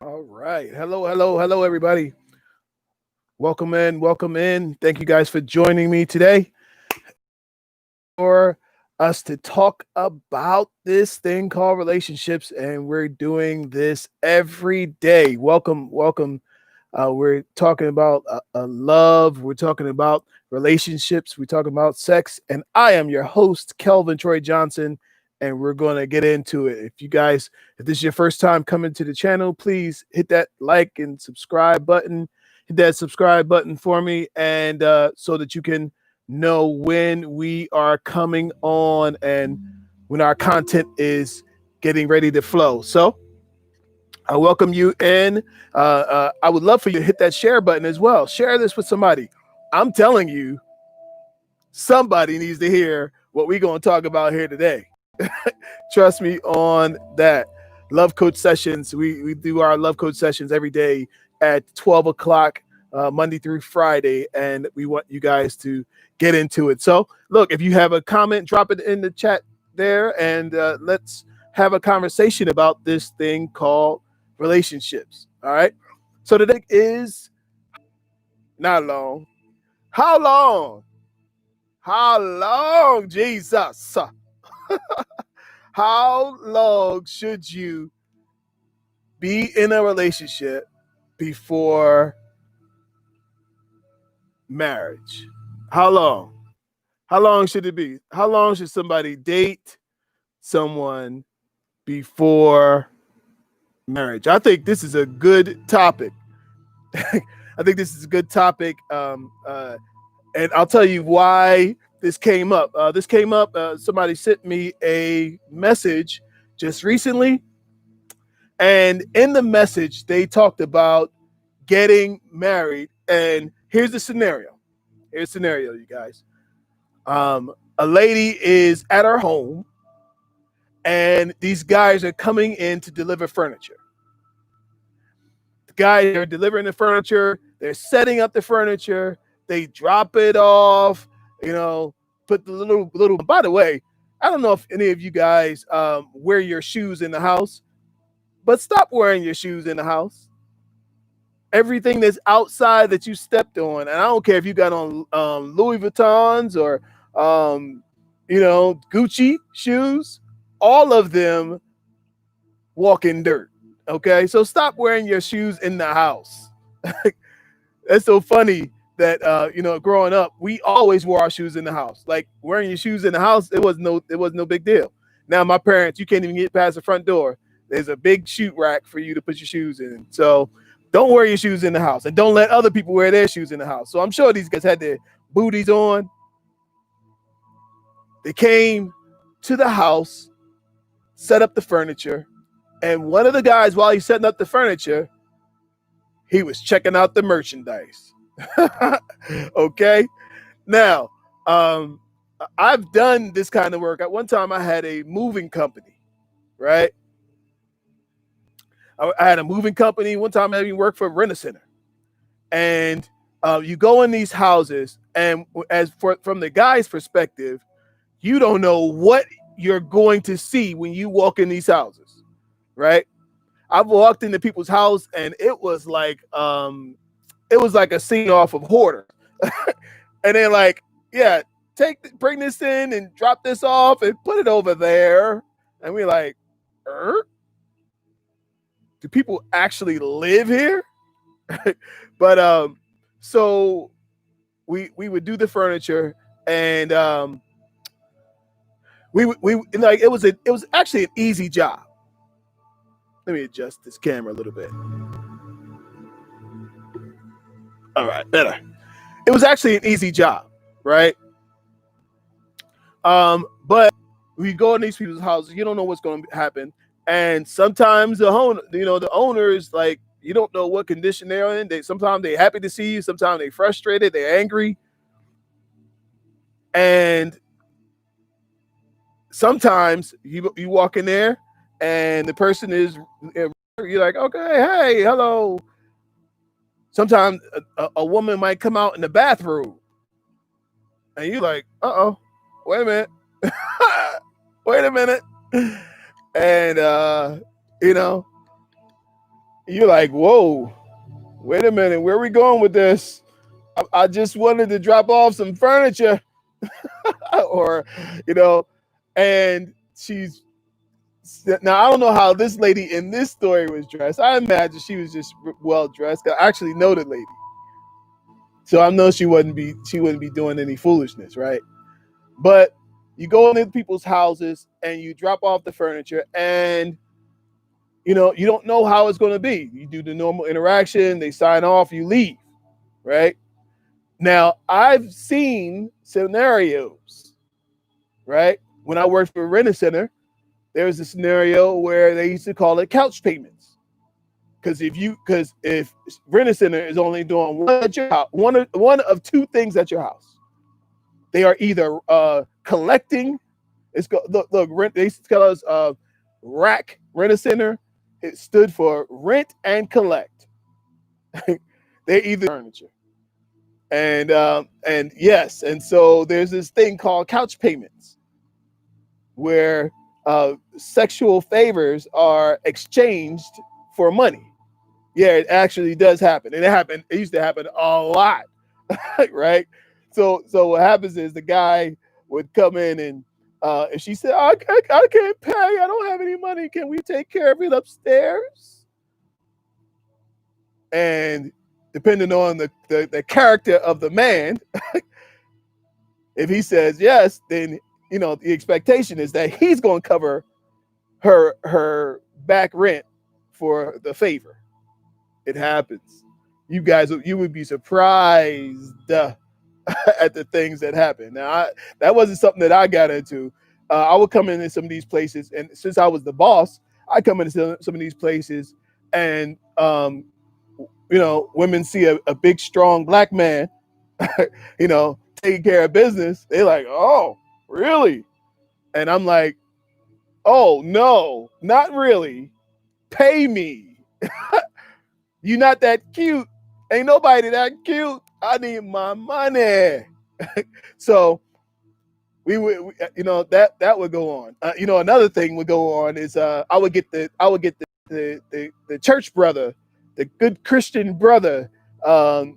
All right. Hello, hello, hello, everybody. Welcome in. Welcome in. Thank you guys for joining me today for us to talk about this thing called relationships. And we're doing this every day. Welcome, welcome. We're talking about love. We're talking about relationships. We're talking about sex. And I am your host, Kelvin Troy Johnson. And we're going to get into it. If this is your first time coming to the channel, please hit that like and subscribe button. Hit that subscribe button for me, and so that you can know when we are coming on and when our content is getting ready to flow. So I welcome you in. I would love for you to hit that share button as well. Share this with somebody. I'm telling you, somebody needs to hear what we're going to talk about here today. Trust me on that. Love coach sessions. We do our love coach sessions every day at 12 o'clock, Monday through Friday. And we want you guys to get into it. So, look, if you have a comment, drop it in the chat there, and let's have a conversation about this thing called relationships. All right. So, the topic is not long. How long? How long, Jesus? How long should you be in a relationship before marriage? How long? How long should it be? How long should somebody date someone before marriage? I think this is a good topic. I think this is a good topic. And I'll tell you why this came up. Somebody sent me a message just recently. And in the message, they talked about getting married. And here's the scenario. Here's the scenario, you guys. A lady is at her home, and these guys are coming in to deliver furniture. The guys are delivering the furniture. They're setting up the furniture. They drop it off. You know, put the little. By the way, I don't know if any of you guys wear your shoes in the house, but stop wearing your shoes in the house. Everything that's outside that you stepped on, and I don't care if you got on Louis Vuittons or Gucci shoes, all of them walk in dirt. Okay, so stop wearing your shoes in the house. That's so funny that growing up, we always wore our shoes in the house. Like wearing your shoes in the house, it was no big deal. Now my parents, you can't even get past the front door. There's a big shoe rack for you to put your shoes in. So don't wear your shoes in the house, and don't let other people wear their shoes in the house. So I'm sure these guys had their booties on. They came to the house, set up the furniture, and one of the guys, while he's setting up the furniture, he was checking out the merchandise. Okay. Now, I've done this kind of work. At one time, I had a moving company, right? I had a moving company. One time, I even worked for a rent a center. And you go in these houses, and from the guy's perspective, you don't know what you're going to see when you walk in these houses, right? I've walked into people's house, and it was like a scene off of Hoarder. And they're like, yeah, bring this in and drop this off and put it over there. And we're like, do people actually live here? But so we would do the furniture, and we like it was actually an easy job. Let me adjust this camera a little bit. All right, better. It was actually an easy job, right? But we go in these people's houses, you don't know what's going to happen, and sometimes the owner is like, you don't know what condition they're in. Sometimes they're happy to see you, sometimes they're frustrated, they're angry, and sometimes you walk in there, and the person is, you're like, okay, hey, hello. Sometimes a woman might come out in the bathroom, and you're like, uh-oh, wait a minute. wait a minute. And you you're like, whoa, wait a minute, where are we going with this? I just wanted to drop off some furniture, or, you know, and she's now I don't know how this lady in this story was dressed. I imagine she was just well dressed. I actually know the lady, so I know she wouldn't be doing any foolishness, right? But you go into people's houses and you drop off the furniture, and you don't know how it's going to be. You do the normal interaction, they sign off, you leave, right? Now, I've seen scenarios, right? When I worked for a rent center, there was a scenario where they used to call it couch payments. Because if rent center is only doing one at your house, one of two things at your house, they are either collecting. Look, rent. They used to tell us RAC, rent a center. It stood for rent and collect. They either furniture. And yes, and so there's this thing called couch payments, where sexual favors are exchanged for money. Yeah, it actually does happen, and It used to happen a lot, right? So what happens is the guy would come in, and she said, I can't pay. I don't have any money. Can we take care of it upstairs? And depending on the character of the man, if he says yes, then the expectation is that he's going to cover her back rent for the favor. It happens. You would be surprised at the things that happen. Now, that wasn't something that I got into. I would come into some of these places, and since I was the boss, I come into some of these places, and women see a big, strong black man, taking care of business. They're like, "Oh, really?" And I'm like, "Oh no, not really. Pay me. You not that cute. Ain't nobody that cute. I need my money." So that would go on. Another thing would go on is I would get the church brother, the good Christian brother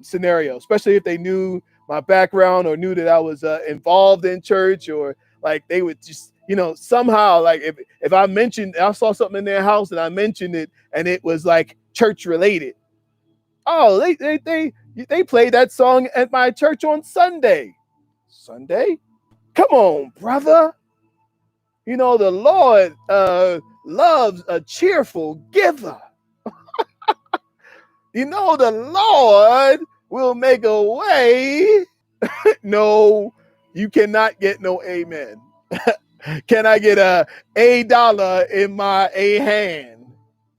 scenario, especially if they knew my background or knew that I was involved in church, or like they would just somehow, like if I saw something in their house and I mentioned it and it was like church related. Oh, they played that song at my church on Sunday. Sunday? Come on, brother. The Lord loves a cheerful giver. The Lord will make a way. No, you cannot get no amen. Can I get a dollar in my a hand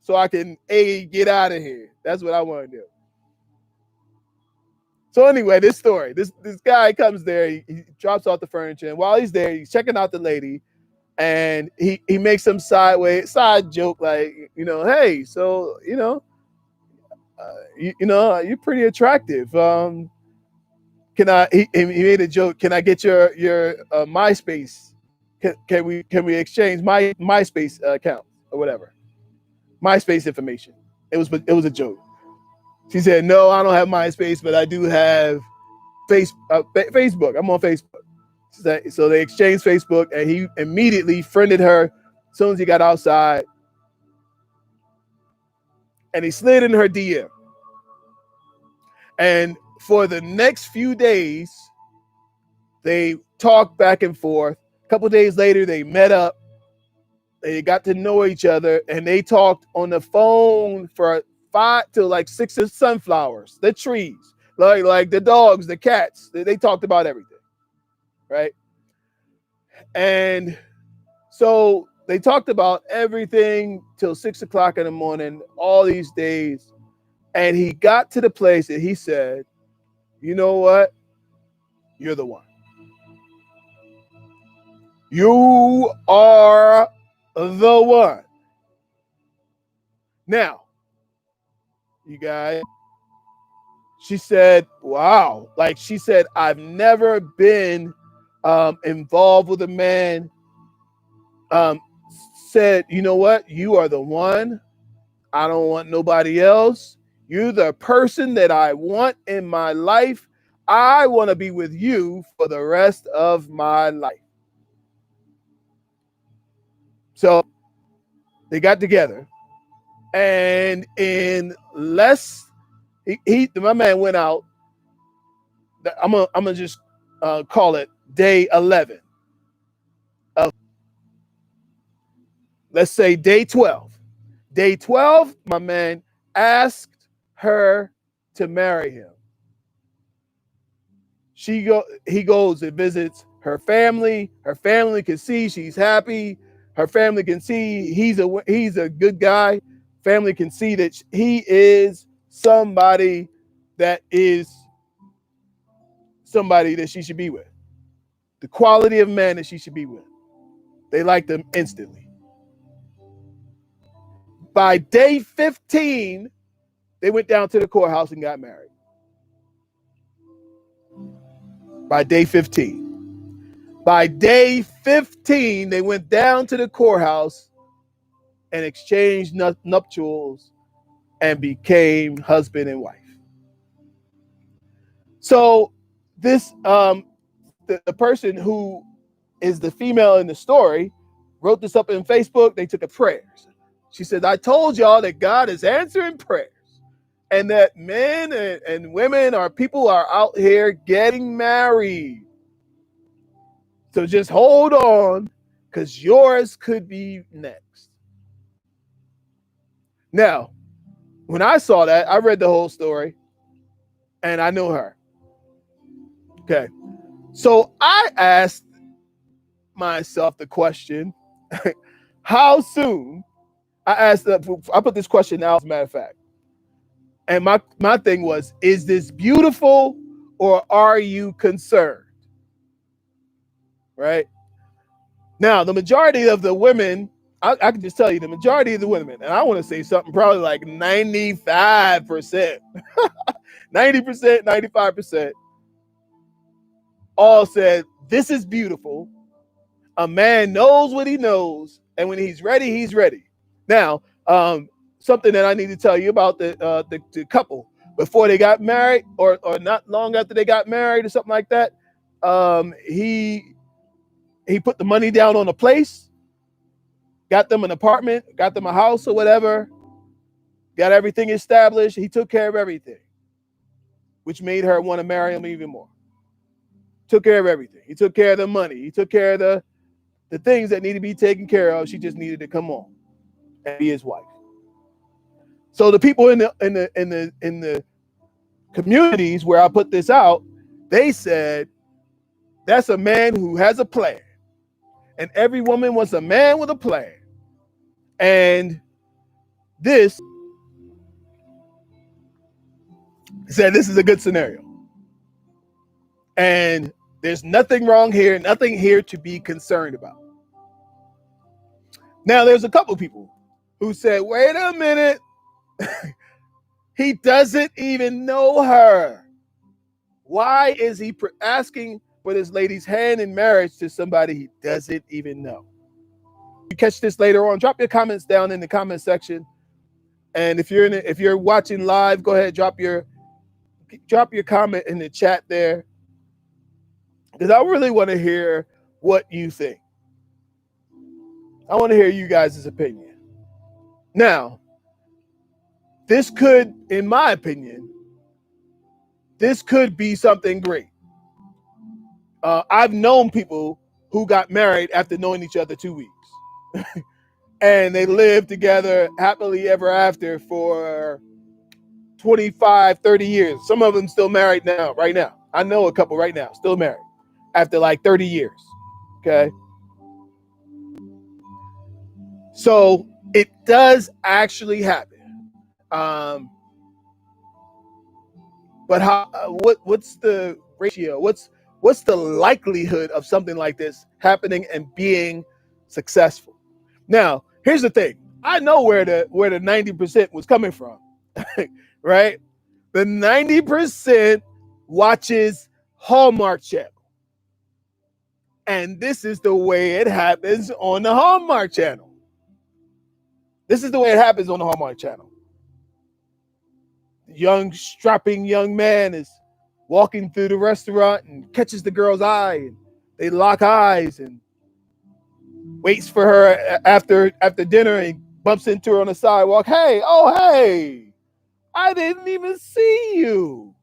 so I can get out of here? That's what I want to do. So anyway, this story, this guy comes there, he drops off the furniture, and while he's there, he's checking out the lady, and he makes some side joke, like, hey, so you're pretty attractive. Can I? He made a joke. Can I get your MySpace? Can we exchange my MySpace account or whatever? MySpace information. It was a joke. She said, no, I don't have MySpace, but I do have Facebook. I'm on Facebook. So they exchanged Facebook, and he immediately friended her as soon as he got outside, and he slid in her DM. And for the next few days, they talked back and forth. A couple days later, they met up. They got to know each other, and they talked on the phone for 5 to like 6 sunflowers, the trees, like the dogs, the cats. They talked about everything, right? And so they talked about everything till 6 o'clock in the morning, all these days. And he got to the place that he said, you know what? You're the one. You are the one. Now, you guys, she said, wow. Like she said, I've never been involved with a man. Said, you know what? You are the one. I don't want nobody else. You're the person that I want in my life. I want to be with you for the rest of my life. So they got together, and in less, my man went out. I'm gonna just call it day 11 of, let's say, day 12. Day 12, my man asked her to marry him. He goes and visits her family. Her family can see she's happy. Her family can see he's a good guy. Family can see that he is somebody that she should be with. The quality of man that she should be with. They liked him instantly. By day 15, they went down to the courthouse and got married. By day 15. By day 15, they went down to the courthouse and exchanged nuptials and became husband and wife. So this the person who is the female in the story wrote this up in Facebook. They took a prayers. She said, I told y'all that God is answering prayers and that men and women or people are out here getting married. So just hold on, because yours could be next. Now, when I saw that, I read the whole story and I knew her. Okay. So I asked myself the question, how soon? I put this question out, as a matter of fact. And my thing was, is this beautiful or are you concerned? Right? Now, the majority of the women, I can just tell you, the majority of the women, and I want to say something probably like 95%, 90%, 95%, all said, this is beautiful. A man knows what he knows, and when he's ready, he's ready. Now, something that I need to tell you about the couple before they got married, or not long after they got married, or something like that. He put the money down on a place, got them an apartment, got them a house or whatever, got everything established. He took care of everything, which made her want to marry him even more. Took care of everything. He took care of the money. He took care of the things that need to be taken care of. She just needed to come on and be his wife. So the people in the communities where I put this out, they said that's a man who has a plan, and every woman wants a man with a plan. And this said this is a good scenario, and there's nothing wrong here, nothing here to be concerned about. Now, there's a couple people who said, wait a minute, he doesn't even know her. Why is he asking for this lady's hand in marriage to somebody he doesn't even know? You catch this later on. Drop your comments down in the comment section, and if you're watching live, go ahead, drop your comment in the chat there, because I really want to hear what you think. I want to hear you guys' opinion. Now, this could, in my opinion, this could be something great. I've known people who got married after knowing each other 2 weeks. And they lived together happily ever after for 25, 30 years. Some of them still married now, right now. I know a couple right now, still married after like 30 years. Okay. So it does actually happen. But what's the ratio? What's the likelihood of something like this happening and being successful? Now, here's the thing. I know where the 90% was coming from, right? The 90% watches Hallmark Channel. And this is the way it happens on the Hallmark Channel. This is the way it happens on the Hallmark Channel. young, strapping young man is walking through the restaurant and catches the girl's eye, and they lock eyes and waits for her after dinner and bumps into her on the sidewalk. Hey, oh hey, I didn't even see you.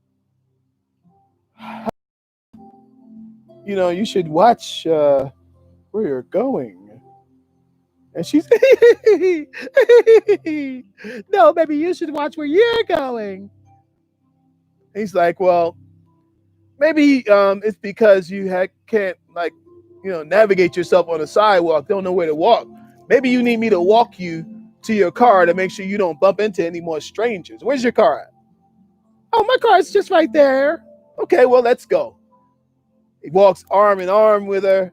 You know, you should watch where you're going. And she's, no, baby, you should watch where you're going. And he's like, well, maybe it's because you can't, like, navigate yourself on the sidewalk, don't know where to walk. Maybe you need me to walk you to your car to make sure you don't bump into any more strangers. Where's your car at? Oh, my car is just right there. Okay, well, let's go. He walks arm in arm with her,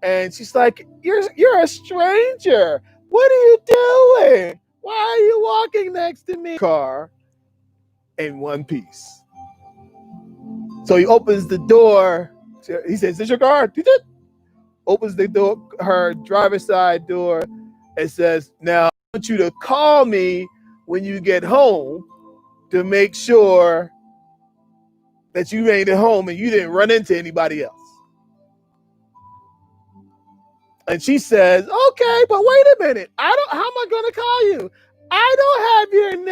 and she's like, you're a stranger. What are you doing? Why are you walking next to me? Car in one piece. So he opens the door. He says, is this your car? Opens the door, her driver's side door, and says, now I want you to call me when you get home to make sure that you made it home and you didn't run into anybody else. And she says, okay, but wait a minute. How am I going to call you? I don't have your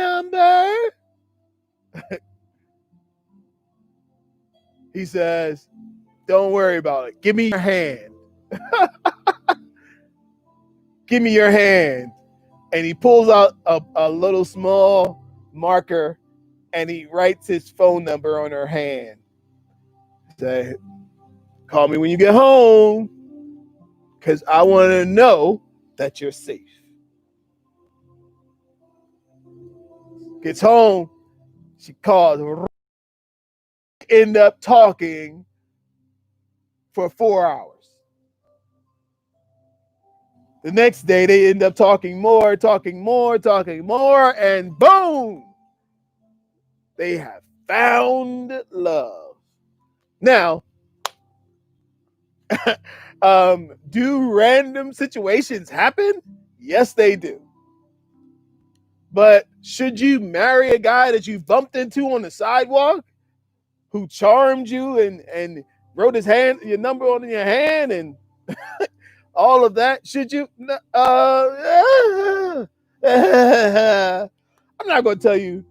number. He says, don't worry about it. Give me your hand. Give me your hand. And he pulls out a little small marker and he writes his phone number on her hand. Say, call me when you get home because I want to know that you're safe. Gets home, she calls, end up talking for 4 hours. The next day, they end up talking more, and boom, they have found love. Now, do random situations happen? Yes, they do. But should you marry a guy that you bumped into on the sidewalk who charmed you and wrote your number on your hand and all of that? Should you? I'm not going to tell you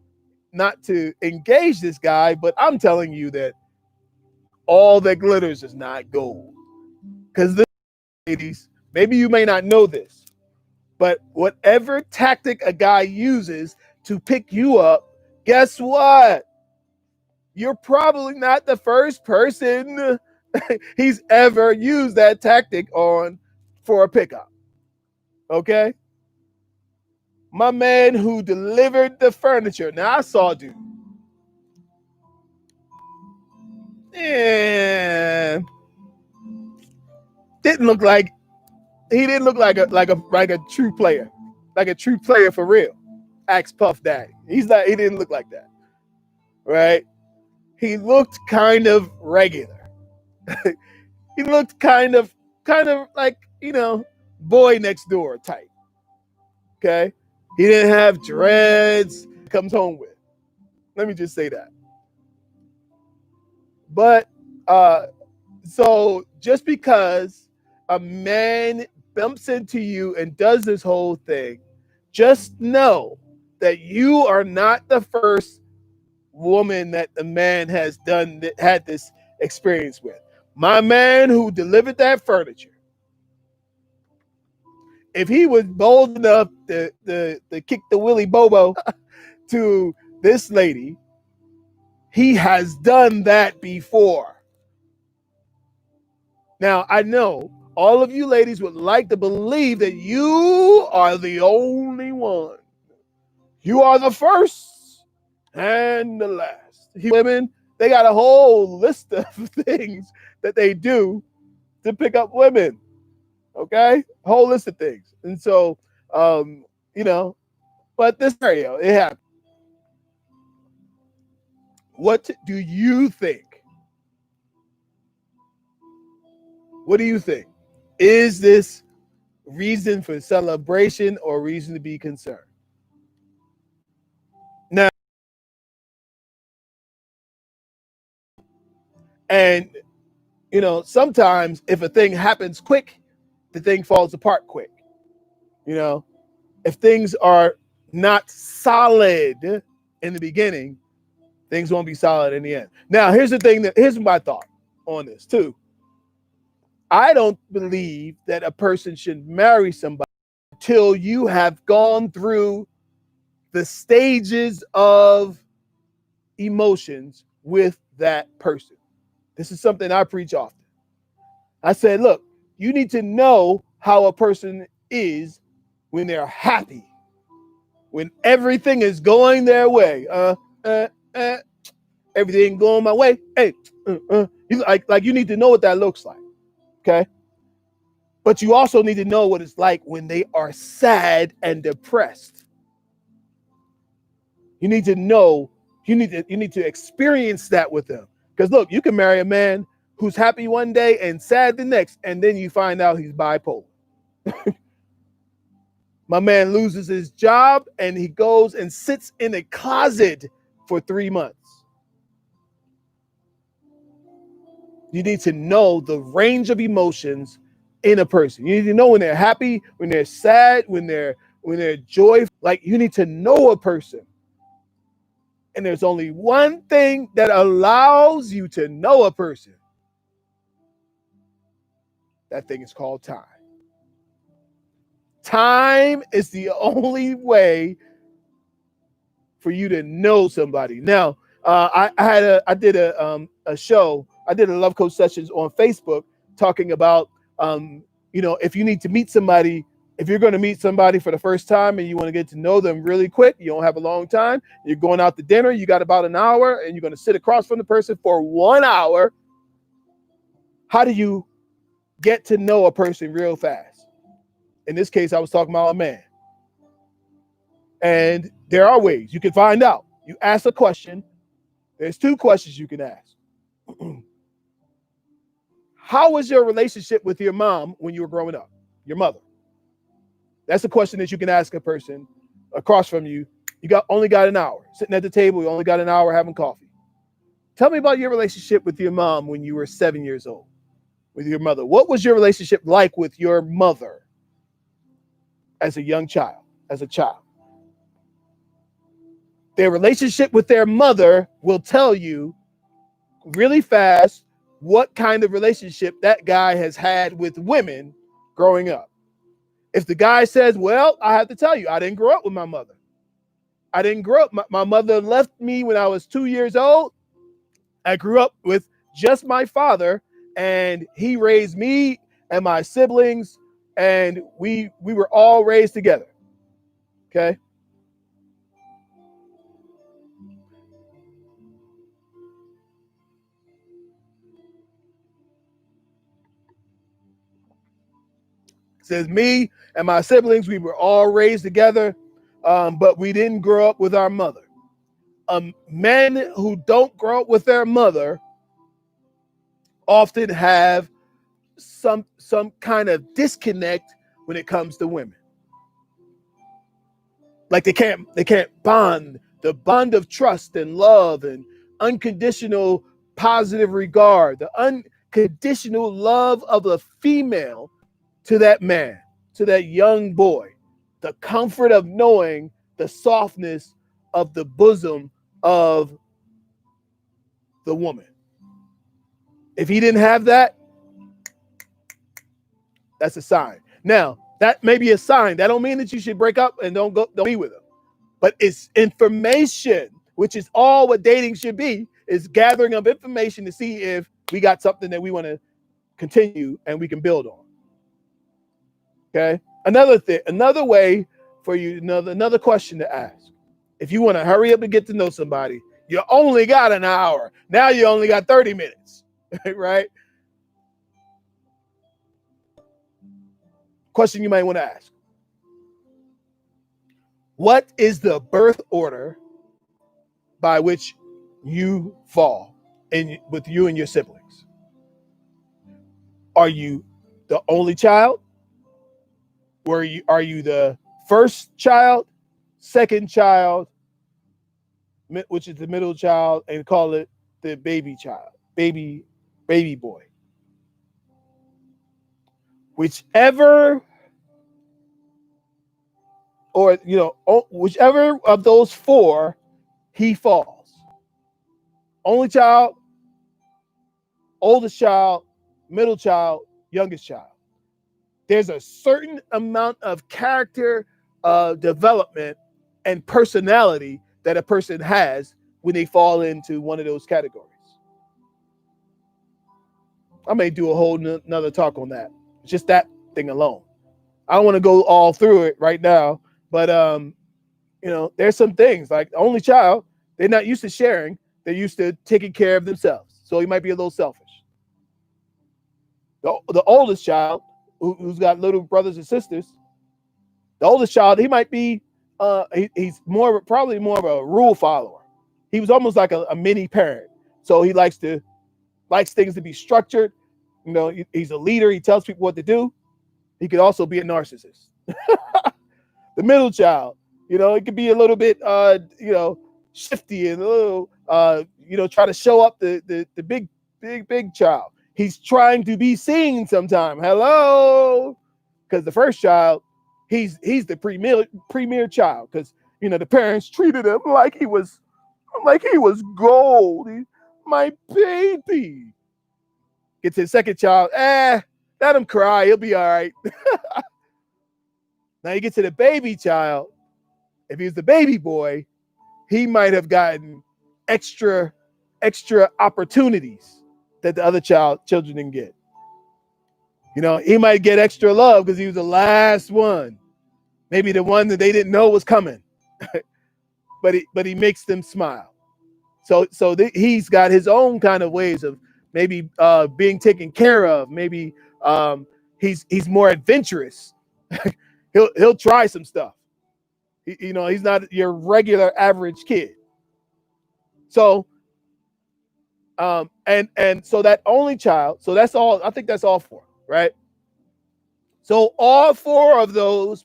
not to engage this guy, but I'm telling you that all that glitters is not gold. Because this, ladies, maybe you may not know this, but whatever tactic a guy uses to pick you up, guess what? You're probably not the first person he's ever used that tactic on for a pickup. Okay? My man who delivered the furniture. Now I saw dude. And he didn't look like a true player. Like a true player for real. Axe Puff Daddy. He didn't look like that. Right? He looked kind of regular. He looked kind of like, boy next door type. Okay? He didn't have dreads he comes home with. Let me just say that. But so just because a man bumps into you and does this whole thing, just know that you are not the first woman that the man has had this experience with. My man who delivered that furniture, if he was bold enough to kick the Willy Bobo to this lady, he has done that before. Now, I know all of you ladies would like to believe that you are the only one. You are the first and the last. Women, they got a whole list of things that they do to pick up women. Okay? A whole list of things. And so, but this scenario, it happened. What do you think? What do you think? Is this reason for celebration or reason to be concerned? Now, And, sometimes if a thing happens quick, the thing falls apart quick. If things are not solid in the beginning, things won't be solid in the end. Now, here's my thought on this too. I don't believe that a person should marry somebody until you have gone through the stages of emotions with that person. This is something I preach often. I said, look, you need to know how a person is when they're happy, when everything is going their way. Everything going my way. Hey, like you need to know what that looks like. Okay. But you also need to know what it's like when they are sad and depressed. You need to know, you need to experience that with them. Because look, you can marry a man who's happy one day and sad the next, and then you find out he's bipolar. My man loses his job and he goes and sits in a closet for 3 months. You need to know the range of emotions in a person. You need to know when they're happy, when they're sad, when they're joyful. Like, you need to know a person. And there's only one thing that allows you to know a person. That thing is called time. Time is the only way for you to know somebody. Now, I did a show. I did a love coach sessions on Facebook talking about if you need to meet somebody, if you're going to meet somebody for the first time and you want to get to know them really quick, you don't have a long time, you're going out to dinner, you got about an hour, and you're going to sit across from the person for 1 hour. How do you get to know a person real fast? In this case, I was talking about a man. And there are ways you can find out. You ask a question. There's 2 questions you can ask. How was your relationship with your mom when you were growing up? Your mother. That's a question that you can ask a person across from you. You only got an hour. Sitting at the table, you only got an hour having coffee. Tell me about your relationship with your mom when you were 7 years old, with your mother. What was your relationship like with your mother as a young child, as a child? Their relationship with their mother will tell you really fast what kind of relationship that guy has had with women growing up. If the guy says, well, I have to tell you, I didn't grow up with my mother. I didn't grow up. My mother left me when I was 2 years old. I grew up with just my father, and he raised me and my siblings, and we were all raised together. Okay. It says me and my siblings, we were all raised together, but we didn't grow up with our mother. Men who don't grow up with their mother often have some kind of disconnect when it comes to women. Like they can't bond, the bond of trust and love and unconditional positive regard, the unconditional love of a female to that man, to that young boy, the comfort of knowing the softness of the bosom of the woman. If he didn't have that, that's a sign. Now, that may be a sign. That don't mean that you should break up and don't be with him. But it's information, which is all what dating should be, is gathering of information to see if we got something that we want to continue and we can build on. Okay. Another way for you, another question to ask. If you want to hurry up and get to know somebody, you only got an hour. Now you only got 30 minutes, right? Question you might want to ask. What is the birth order by which you fall with you and your siblings? Are you the only child? Are you the first child, second child, which is the middle child, and call it the baby child, baby baby boy. Whichever whichever of those four he falls. Only child, oldest child, middle child, youngest child. There's a certain amount of character development and personality that a person has when they fall into one of those categories. I may do a whole another talk on that. Just that thing alone. I don't want to go all through it right now, but there's some things like the only child, they're not used to sharing. They're used to taking care of themselves. So he might be a little selfish. The oldest child, who's got little brothers and sisters, the oldest child, he might be, he's probably more of a rule follower. He was almost like a mini parent. So he likes things to be structured. He's a leader. He tells people what to do. He could also be a narcissist. The middle child, it could be a little bit, shifty and a little, try to show up the big child. He's trying to be seen sometime. Hello, because the first child, he's the premier child because the parents treated him like he was gold. My baby. Get to the second child, let him cry. He'll be all right. Now you get to the baby child. If he was the baby boy, he might have gotten extra opportunities that the other children didn't get. He might get extra love because he was the last one. Maybe the one that they didn't know was coming. but he makes them smile. So he's got his own kind of ways of maybe being taken care of. Maybe he's more adventurous. he'll try some stuff. He's not your regular average kid. So and so that only child, so that's all, I think that's all four, right? So all four of those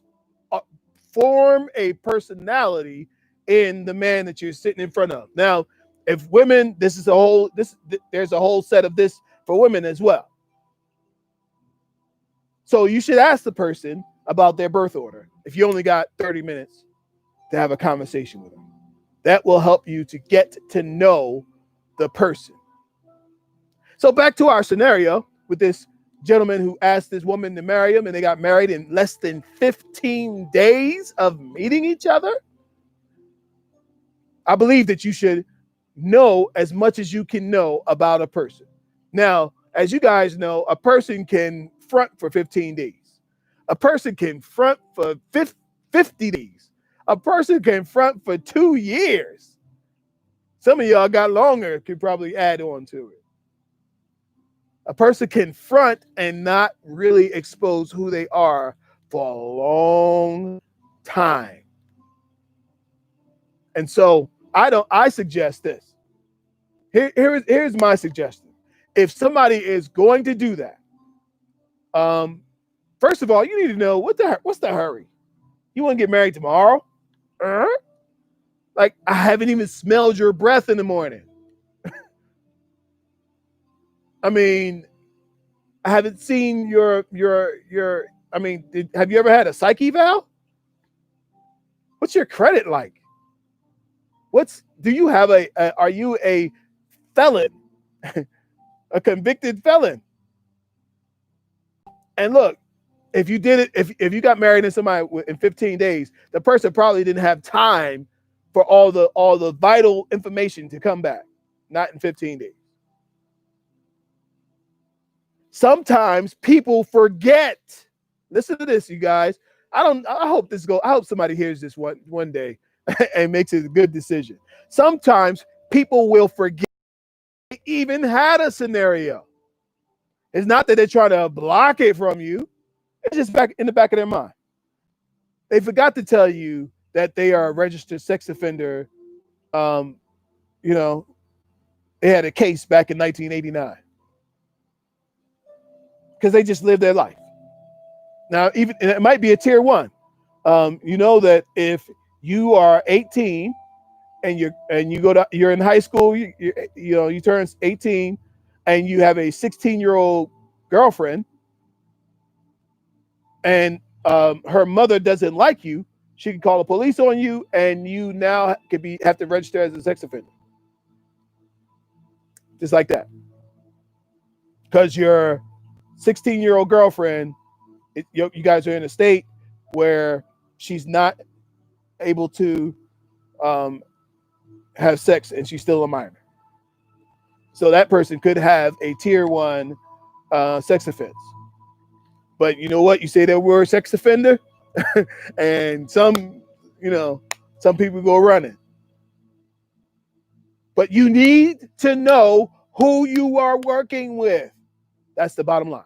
form a personality in the man that you're sitting in front of. Now, if women, there's a whole set of this for women as well. So you should ask the person about their birth order if you only got 30 minutes to have a conversation with them. That will help you to get to know the person. So back to our scenario with this gentleman who asked this woman to marry him, and they got married in less than 15 days of meeting each other. I believe that you should know as much as you can know about a person. Now, as you guys know, a person can front for 15 days. A person can front for 50 days. A person can front for 2 years. Some of y'all got longer, could probably add on to it. A person can front and not really expose who they are for a long time. And so I suggest this. Here's my suggestion. If somebody is going to do that, first of all, you need to know what's the hurry? You want to get married tomorrow? Like, I haven't even smelled your breath in the morning. I mean, I haven't seen your I mean, have you ever had a psych eval? What's your credit like? Do you have are you a felon? A convicted felon? And look, if you did it, if you got married to somebody in 15 days, the person probably didn't have time for all the vital information to come back. Not in 15 days. Sometimes people forget. Listen to this, you guys. I hope somebody hears this one day and makes it a good decision. Sometimes people will forget they even had a scenario. It's not that they're trying to block it from you. It's just back in the back of their mind. They forgot to tell you that they are a registered sex offender. They had a case back in 1989 because they just lived their life. Now, even it might be a tier 1. You know that if you are 18 and you're in high school, you turn 18, and you have a 16-year-old girlfriend, and her mother doesn't like you, she can call the police on you, and you now have to register as a sex offender, just like that, because your 16-year-old girlfriend, you guys are in a state where she's not able to have sex, and she's still a minor. So that person could have a tier 1 sex offense. But you know what? You say that word sex offender, and some people go running. But you need to know who you are working with. That's the bottom line.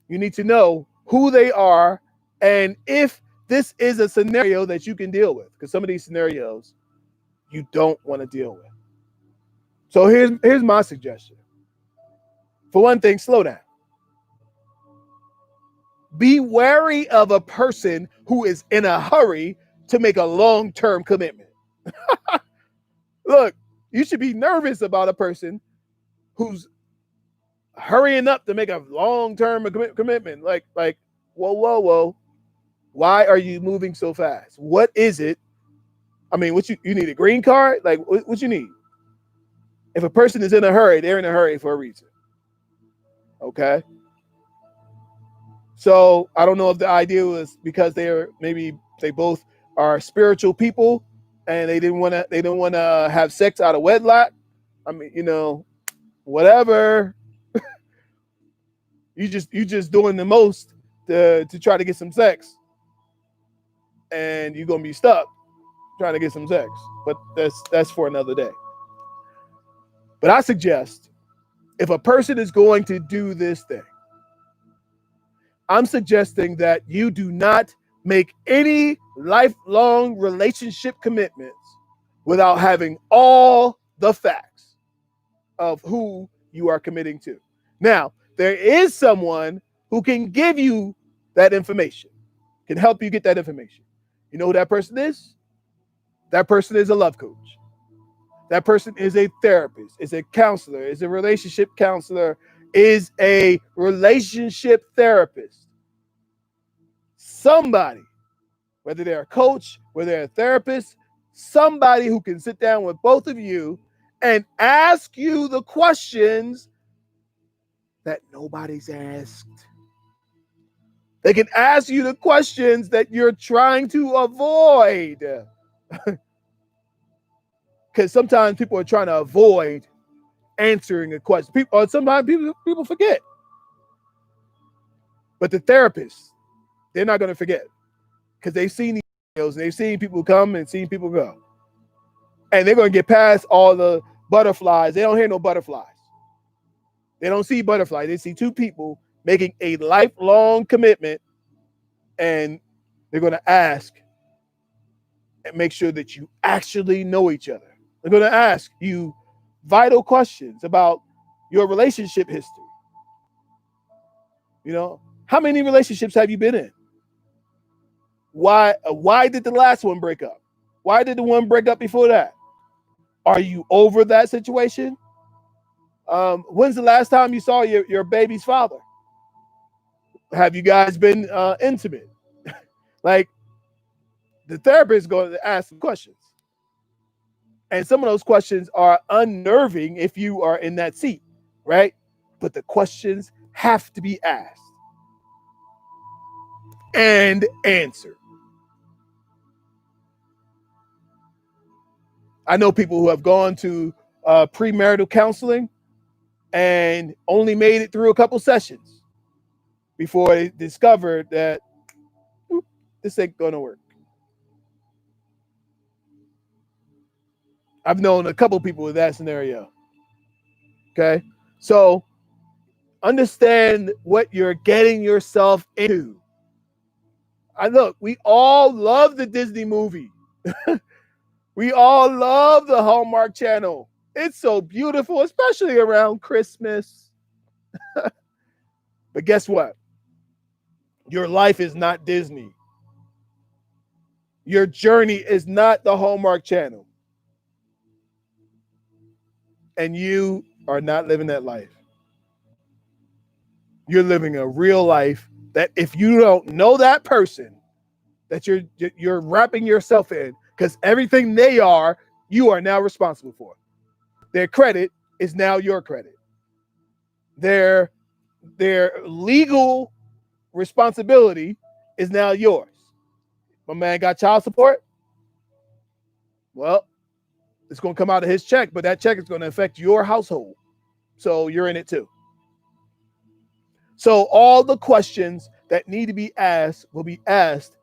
You need to know who they are, and if this is a scenario that you can deal with, because some of these scenarios you don't want to deal with. So here's my suggestion. For one thing, slow down. Be wary of a person who is in a hurry to make a long-term commitment. Look, you should be nervous about a person who's hurrying up to make a long-term commitment. Like, whoa. Why are you moving so fast? What is it? I mean, what you need a green card? Like, what you need? If a person is in a hurry, they're in a hurry for a reason. Okay? So I don't know if the idea was because they both are spiritual people and they didn't want to have sex out of wedlock. I mean, whatever. you just doing the most to try to get some sex, and you're gonna be stuck trying to get some sex. But that's for another day. But I suggest, if a person is going to do this thing, I'm suggesting that you do not make any lifelong relationship commitments without having all the facts of who you are committing to. Now, there is someone who can give you that information, can help you get that information. You know who that person is? That person is a love coach. That person is a therapist, is a counselor, is a relationship counselor, is a relationship therapist. Somebody, whether they're a coach, whether they're a therapist, somebody who can sit down with both of you and ask you the questions that nobody's asked. They can ask you the questions that you're trying to avoid. Because sometimes people are trying to avoid answering a question. Sometimes people forget. But the therapists, they're not going to forget, because they've seen these videos and they've seen people come and seen people go. And they're going to get past all the butterflies. They don't hear no butterflies. They don't see butterflies. They see two people making a lifelong commitment, and they're going to ask and make sure that you actually know each other. They're going to ask you vital questions about your relationship history. How many relationships have you been in? Why did the last one break up? Why did the one break up before that? Are you over that situation? When's the last time you saw your baby's father? Have you guys been intimate? Like, the therapist is going to ask some questions. And some of those questions are unnerving if you are in that seat, right? But the questions have to be asked and answered. I know people who have gone to premarital counseling and only made it through a couple sessions before they discovered that this ain't gonna work. I've known a couple people with that scenario. Okay, so understand what you're getting yourself into. We all love the Disney movie. We all love the Hallmark Channel. It's so beautiful, especially around Christmas. But guess what? Your life is not Disney. Your journey is not the Hallmark Channel. And you are not living that life. You're living a real life that if you don't know that person, that you're wrapping yourself in, because everything they are, you are now responsible for. Their credit is now your credit. Their legal responsibility is now yours. My man got child support. Well, it's going to come out of his check, but that check is going to affect your household. So you're in it too. So all the questions that need to be asked will be asked.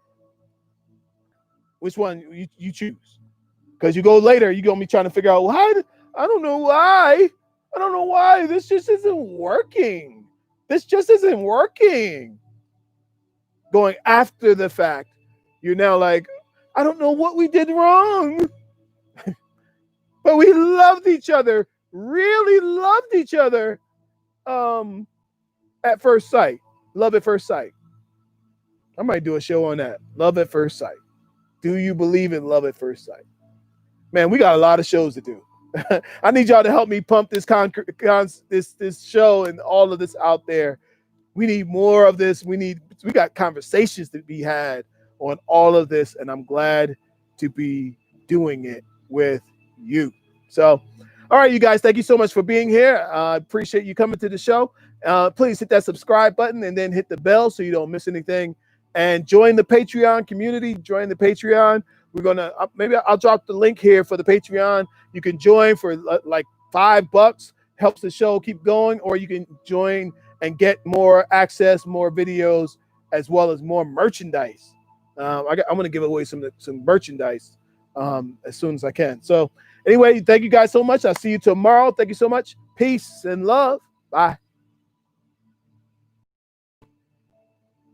Which one you choose? Because you go later, you're going to be trying to figure out, why? I don't know why. I don't know why. This just isn't working. This just isn't working. Going after the fact, you're now like, I don't know what we did wrong. But we loved each other, really loved each other at first sight. Love at first sight. I might do a show on that. Love at first sight. Do you believe in love at first sight? Man, we got a lot of shows to do. I need y'all to help me pump this this show and all of this out there. We need more of this. We got conversations to be had on all of this, and I'm glad to be doing it with you. So, all right, you guys, thank you so much for being here. I appreciate you coming to the show. Please hit that subscribe button and then hit the bell so you don't miss anything. And join the Patreon community. Join the Patreon. We're gonna maybe I'll drop the link here for the Patreon. You can join for like $5. Helps the show keep going, or you can join and get more access, more videos, as well as more merchandise. I'm going to give away some merchandise as soon as I can. So anyway, thank you guys so much. I'll see you tomorrow. Thank you so much. Peace and love. Bye.